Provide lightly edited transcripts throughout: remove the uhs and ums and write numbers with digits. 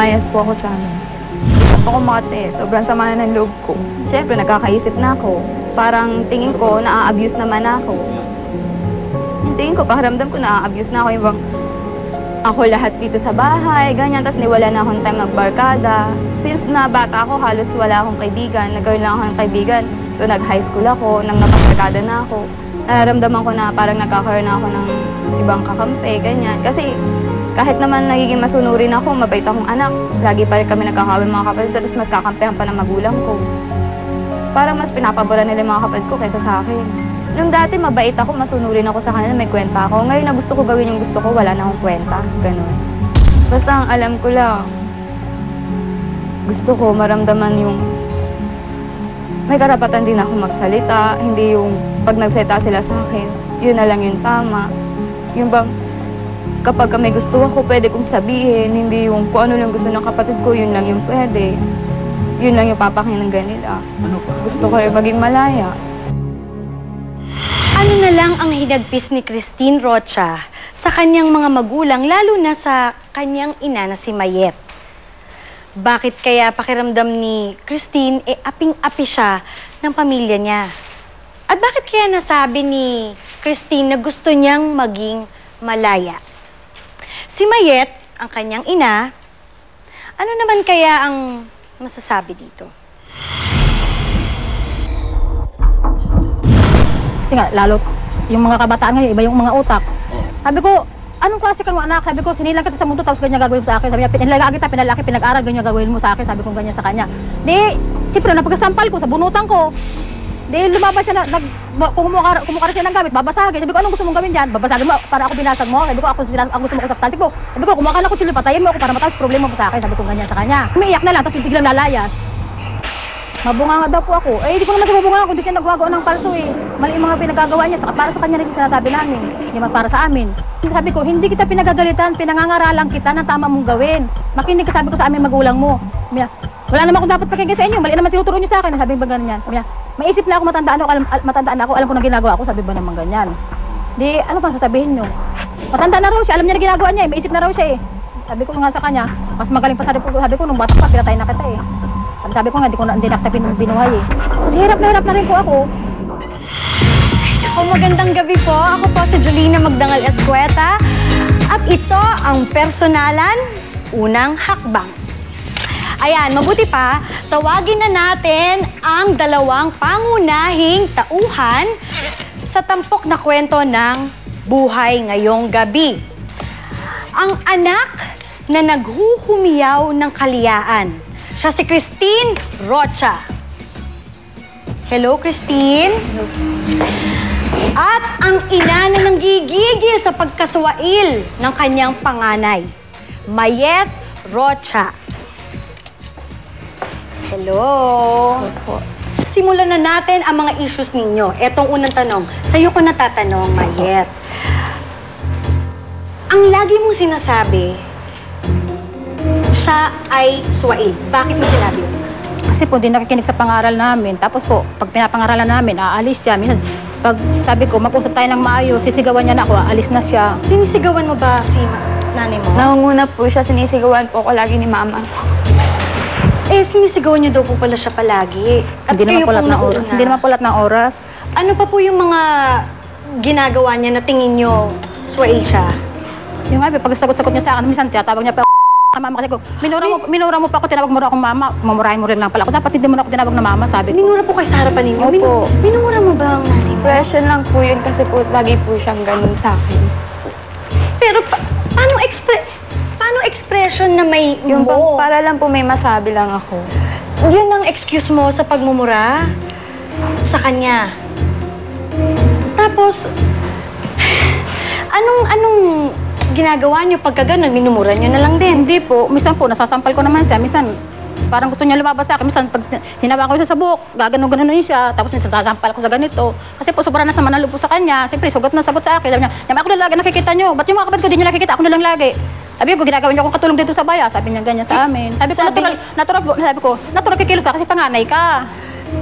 lumayas po ako sa amin. Ako makate, sobrang sama na ng loob ko. Siyempre, nagkakaisip na ako. Parang tingin ko, na-abuse naman ako. Yung tingin ko, pakiramdam ko, na-abuse na ako. Yung bang, ako lahat dito sa bahay, ganyan. Tapos niwala na akong time magbarkada. Since na bata ako, halos wala akong kaibigan. Nagkaroon lang ako ng kaibigan. To nag-high school ako, nang napagbarkada na ako. Nararamdaman ko na parang nagkakaroon na ako ng ibang kakampi, ganyan. Kasi kahit naman nagiging masunurin ako, mabait akong anak, lagi pa rin kami nagkakawin mga kapatid ko, tapos mas kakampihan pa ng magulang ko. Parang mas pinapabura nila yung mga kapatid ko kaysa sa akin. Nung dati, mabait ako, masunurin ako sa kanila, may kwenta ako. Ngayon na gusto ko gawin yung gusto ko, wala na akong kwenta. Ganun. Basta ang alam ko lang, gusto ko maramdaman yung may karapatan din ako magsalita, hindi yung pag nagsalita sila sa akin, yun na lang yung tama. Yung bang, kapag may gusto ako, pwede kong sabihin, hindi yung kung ano lang gusto ng kapatid ko, yun lang yung pwede. Yun lang yung papakinggan nila. Gusto ko rin maging malaya. Ano na lang ang hinagpis ni Christine Rocha sa kanyang mga magulang, lalo na sa kanyang ina na si Mayet? Bakit kaya pakiramdam ni Christine, aping-api siya ng pamilya niya? At bakit kaya nasabi ni Christine na gusto niyang maging malaya? Si Mayet, ang kanyang ina, ano naman kaya ang masasabi dito? Kasi nga, lalo yung mga kabataan ngayon, iba yung mga utak. Sabi ko, anong klase ka mo anak? Sabi ko, sinilang kita sa mundo, tapos ganyan gagawin mo sa akin. Sabi niya, pinalaga kita, pinalaki, pinag-aral, ganyan gagawin mo sa akin. Sabi ko ganyan sa kanya. Di, siyempre, napagkasampal ko sa bunutan ko. Di, lumabas siya, kumukara siya ng gamit, babasagin. Sabi ko, anong gusto mong gawin dyan? Babasagin mo, para ako binasag mo. Sabi ko, ang gusto mo ko sa stansik mo. Sabi ko, kumuha ka na kutsilyo, patayin mo ako para matapos problema mo sa akin. Sabi ko ganyan sa kanya. Umiiyak na lang, tapos biglang lalayas. Mabunga nga daw po ako. Eh, hindi ko naman siya mabunga kundi siya nagwagawa ng palso eh. Mali yung mga pinagagawa niya, saka para sa kanya rin yung sinasabi namin. Hindi man para sa amin. Sabi ko, hindi kita pinagagalitan, pinangangaralan kita ng tama mong gawin. Makinig ka, sabi ko sa aming magulang mo. Wala naman akong dapat pakinggan sa inyo, mali naman tinuturo niyo sa akin. Sabi ba ganyan? Maisip na ako, matandaan ako, alam ko na ginagawa ko, sabi ba naman ganyan. Di, ano pa sasabihin niyo? Matanda na raw siya, alam niya na ginagawa niya, maisip na raw siya eh. Sabi ko nga sa kanya, mas magaling pa sabi ko nung bata pa, pinatay na kita eh. Sabi ko nga, hindi na kita binuhay eh. Kasi hirap na rin po ako. Magandang gabi po. Ako po si Jolina Magdangal Escueta. At ito ang Personalan, Unang Hakbang. Ayan, mabuti pa, tawagin na natin ang dalawang pangunahing tauhan sa tampok na kwento ng buhay ngayong gabi. Ang anak na naghuhumiyaw ng kaliyaan. Siya si Christine Rocha. Hello, Christine. Hello. At ang ina na nanggigigil sa pagkaswail ng kanyang panganay, Mayet Rocha. Hello. Opo. Simulan na natin ang mga issues ninyo. Etong unang tanong. Sa'yo ko natatanong, Mayet. Ang lagi mong sinasabi, siya ay swail. Bakit mo sinabi yun? Kasi po, hindi nakikinig sa pangaral namin. Tapos po, pag pinapangaralan namin, aalis siya. Minsan, pag sabi ko, mag-usap tayo ng maayos, sisigawan niya na ako, aalis na siya. Sinisigawan mo ba si nanay mo? Nangunguna po siya, sinisigawan po ko lagi ni mama. Eh, sinisigawan niyo daw po pala siya palagi. At Hindi naman kayo po lahat pong ng oras. nauna. Hindi naman po lahat ng oras. Ano pa po yung mga ginagawa niya na tingin niyo swail siya? Yung nga, pag sagot-sagot niya sa akin, minsan tiyatawag niya pa mama kasi ko, minura mo pa ako, tinawag mo rin akong mama, mamurahin mo rin lang pala ako. Dapat hindi mo na ako tinawag na mama, sabi ko. Minura po kayo sa harapan ninyo? Opo. Minura mo ba ang... Expression lang po yun kasi po lagi po siyang ganun sa akin. Pero paano expression na may Yung mo? para lang po may masabi lang ako. Yun ang excuse mo sa pagmumura sa kanya. Tapos, anong ginagawa niyo pagka gano'n? Minumura niyo na lang din. Hindi po, minsan po, nasasampal ko naman siya, minsan parang gusto niya lumabas sa akin, minsan pag hinawa ko siya sa buhok, gaganon-ganon siya, tapos minsan sasampal ko sa ganito. Kasi po, sobrang nasa manalo po sa kanya, siyempre, sugot na sagot sa akin. Sabi niya, ako na lagi nakikita niyo, ba't yung mga kapatid ko di niyo nakikita, ako na lang lagi. Sabi ko, ginagawa niyo akong katulong dito sa baya, sabi niya ganyan sa amin. Sabi ko, natural kikilot ka kasi panganay ka.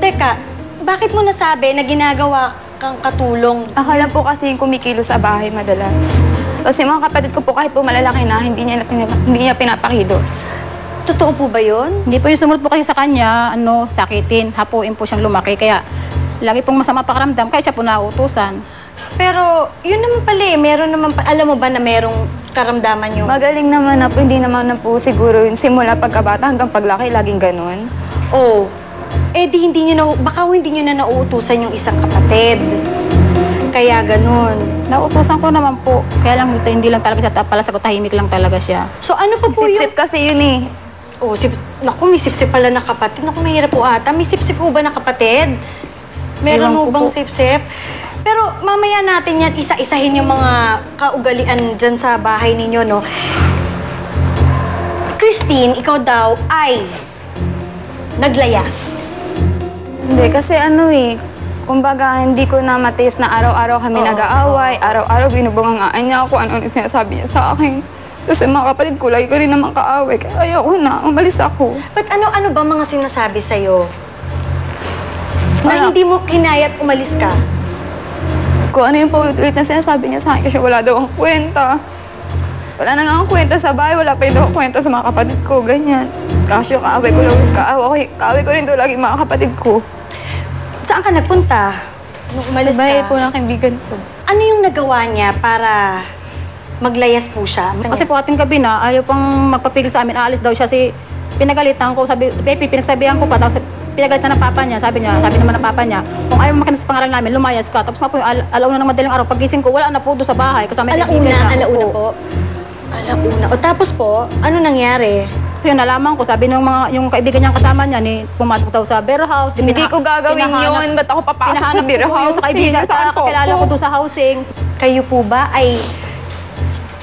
Teka, bakit mo nasabi na ginagawa kang katulong? Ako lang po kasi yung kumikilo sa bahay madalas. Tapos yung mga kapatid ko po kahit po malalaki na, hindi niya pinapakilos. Totoo po ba yun? Hindi po yung sumunod po kasi sa kanya, sakitin. Hapuin po siyang lumaki. Kaya lagi pong masama pakiramdam, kaya siya po nauutusan. Pero, yun naman pala eh. Meron naman alam mo ba na merong karamdaman yung... Magaling naman na po, hindi naman na po siguro yun. Simula pagkabata hanggang paglaki, laging ganun. Oh, di hindi nyo na, baka hindi nyo na nauutusan yung isang kapatid. Kaya ganun. Nauutusan ko naman po. Kaya lang, hindi lang talaga siya palasagot, tahimik lang talaga siya. So ano pa po Sip-sip kasi yun eh. Oh, naku, may sip-sip pala na kapatid. Naku, mahirap po ata. May sip-sip po ba na kapatid? Meron Ewan mo ko bang po. sip-sip? Pero mamaya natin yan, isa-isahin yung mga kaugalian dyan sa bahay ninyo, no? Christine, ikaw daw ay naglayas. Hindi, kasi kumbaga hindi ko na matiis na araw-araw kami Oo, nag-aaway, araw-araw binubungangaan niya ako, ano sinasabi niya sa akin. Kasi mga kapatid ko, lagi ko rin naman kaaway, kaya ayoko na, umalis ako. But ano ba mga sinasabi sa'yo? Na Wala. hindi mo kinayat umalis ka? Kung ano yung paulit-ulit na sinasabi niya sa akin kasi wala daw ang kwenta. Wala na nga ang kwenta sa bahay, wala pa rin daw ang kwenta sa mga kapatid ko, ganyan. Kasi yung kaaway ko lang, kaaway ko rin daw lagi mga kapatid ko. Saan ka nagpunta? Nung umalis Sa bahay ka? po ng kaibigan ko. Ano yung nagawa niya para maglayas po siya? Kasi po ating gabi na, ayaw pang magpapigil sa amin, aalis daw siya. Pinagalitan ko, Pepe, pinagsabihan ko pa, tapos pinagalitan ng papa niya, sabi naman ng papa niya, kung ayaw makinig sa pangaral namin, lumayas ka. Tapos nga po, alauna ng madaling araw, pagising ko, wala na po doon sa bahay. Kasama yung kaibigan niya. Alauna Opo. po? Alauna. O tapos po, ano nangyari? Yun, nalaman ko, sabi yung kaibigan niyang kasama niya, pumasok daw sa bear house. Hindi ko gagawin yun, ba't ako papasok sa beer house? Sa kaibigan, sa kakilala ko doon sa housing. Kayo po ba ay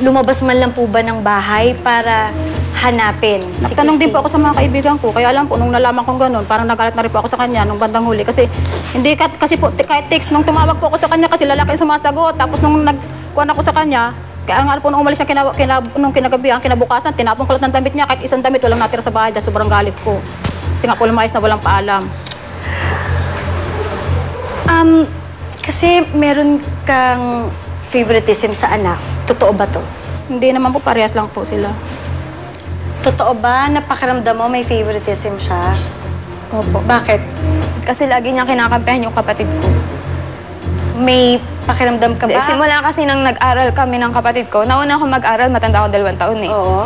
lumabas man lang po ba ng bahay para hanapin si Nagtanong din po ako Christine? sa mga kaibigan ko. Kaya alam po, nung nalaman kong gano'n, parang nagalit na rin po ako sa kanya nung bandang huli. Kasi kasi po, kahit text, nung tumawag po ako sa kanya, kasi lalaki yung sumasagot. Tapos nung nagkuhan ako sa kanya, kaya nga po nung umalis siya nung kinagabi, kinabukasan, tinapon ko lahat ng damit niya. Kahit isang damit, walang natira sa bahay dahil sobrang galit ko. Kasi nga po lumayas na walang paalam. Kasi meron kang favoritism sa anak. Totoo ba to? Hindi naman po, parehas lang po sila. Totoo ba na pakiramdam mo may favoritism siya? Opo. Bakit? Kasi lagi niya kinakampihan yung kapatid ko. May pakiramdam ka ba? Simula kasi nang nag-aral kami ng kapatid ko, nauna ako mag-aral, matanda ako 2 taon eh. Oo.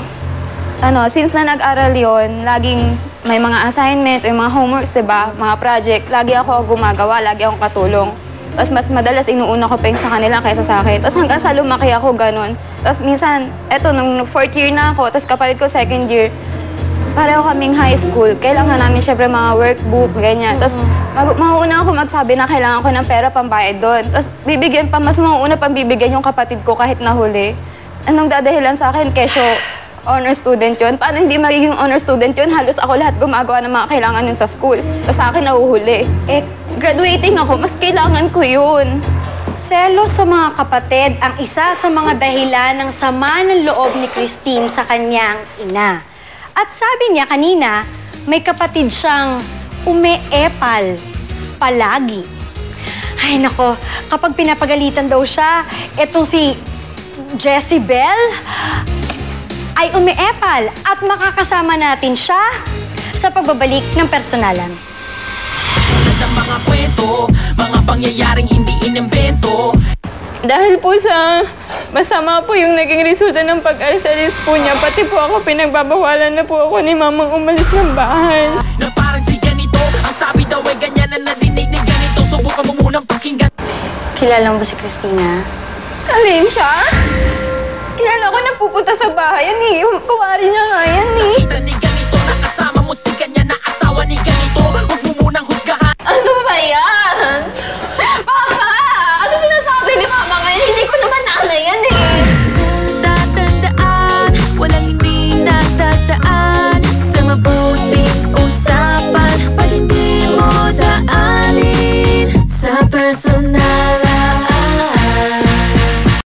Since na nag-aral yon, laging may mga assignments, may mga homeworks, diba? Mga project, lagi ako gumagawa, lagi akong katulong. Tapos mas madalas inuuna ko pa yung sa kanila kaysa sa akin. Tapos hanggang sa lumaki ako, ganun. Tapos minsan, nung 4th year na ako, tapos kapalit ko 2nd year, pareho kaming high school. Kailangan namin syempre mga workbook, ganyan. Tapos mauuna ako magsabi na kailangan ko ng pera pambayad doon. Tapos mas mauuna pang bibigyan yung kapatid ko kahit nahuli. Anong dadahilan sa akin? Kesyo, honor student yun. Paano hindi magiging honor student yun? Halos ako lahat gumagawa ng mga kailangan yun sa school. Tapos sa akin nahuhuli. Graduating ako, mas kailangan ko yun. Selos sa mga kapatid ang isa sa mga dahilan ng sama ng loob ni Christine sa kanyang ina. At sabi niya kanina, may kapatid siyang umeepal palagi. Ay nako, kapag pinapagalitan daw siya, etong si Jessie Bell ay umeepal at makakasama natin siya sa pagbabalik ng personalan. Ng mga kwento, mga pangyayaring hindi inimbento. Dahil po sa masama po yung naging resulta ng pag-alis-alis po niya, pati po ako pinagbabawalan na po ako ni mamang umalis ng bahay. Na parang si ganito, ang sabi daw ay ganyan na nadinig ni ganito. Subukan mo munang pakinggan. Kilala mo ba si Christina? Alin siya? Kilala ko nagpupunta sa bahay yan eh. Yung kumari niya nga yan eh. Kita ni